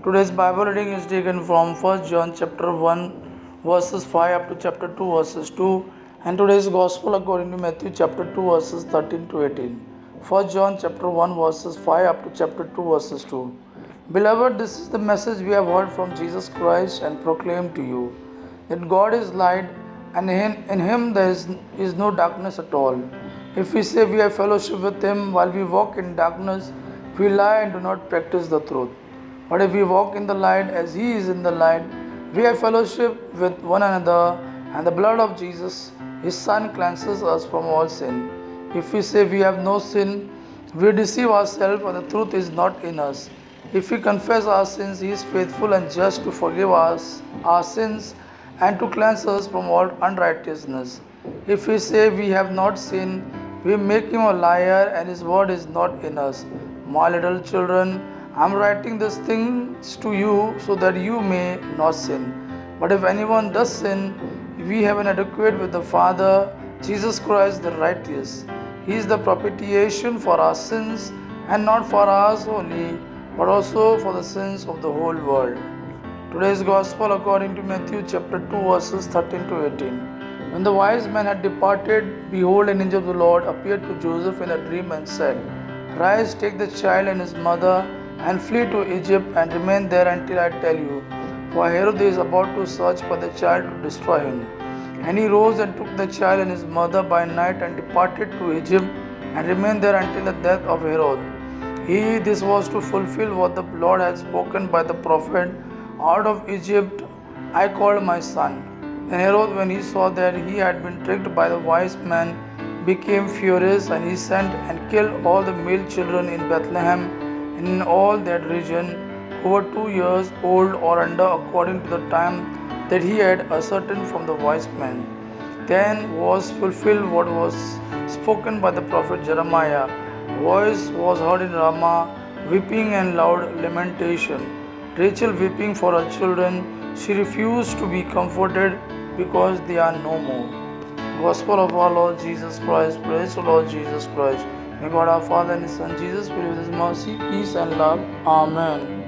Today's Bible reading is taken from 1 John chapter 1 verses 5 up to chapter 2 verses 2, and today's Gospel according to Matthew chapter 2 verses 13 to 18. 1 John chapter 1 verses 5 up to chapter 2 verses 2. Beloved, this is the message we have heard from Jesus Christ and proclaimed to you, that God is light and in him there is no darkness at all. If we say we have fellowship with him while we walk in darkness, we lie and do not practice the truth. But if we walk in the light as he is in the light, we have fellowship with one another, and the blood of Jesus, his Son, cleanses us from all sin. If we say we have no sin, we deceive ourselves and the truth is not in us. If we confess our sins, he is faithful and just to forgive us our sins and to cleanse us from all unrighteousness. If we say we have not sinned, we make him a liar and his word is not in us. My little children, I am writing these things to you so that you may not sin. But if anyone does sin, we have an advocate with the Father, Jesus Christ the righteous. He is the propitiation for our sins, and not for ours only, but also for the sins of the whole world. Today's Gospel according to Matthew chapter 2 verses 13 to 18. When the wise men had departed, behold, an angel of the Lord appeared to Joseph in a dream and said, Rise, take the child and his mother, and flee to Egypt and remain there until I tell you. For Herod is about to search for the child to destroy him. And he rose and took the child and his mother by night and departed to Egypt and remained there until the death of Herod. This was to fulfill what the Lord had spoken by the prophet, Out of Egypt I called my son. Then Herod, when he saw that he had been tricked by the wise men, became furious, and he sent and killed all the male children in Bethlehem and in all that region who were 2 years old or under, according to the time that he had ascertained from the wise men. Then was fulfilled what was spoken by the prophet Jeremiah. A voice was heard in Ramah, weeping and loud lamentation. Rachel weeping for her children. She refused to be comforted because they are no more. Gospel of our Lord Jesus Christ. Praise the Lord Jesus Christ. May God our Father and His Son Jesus fill with His mercy, peace and love. Amen.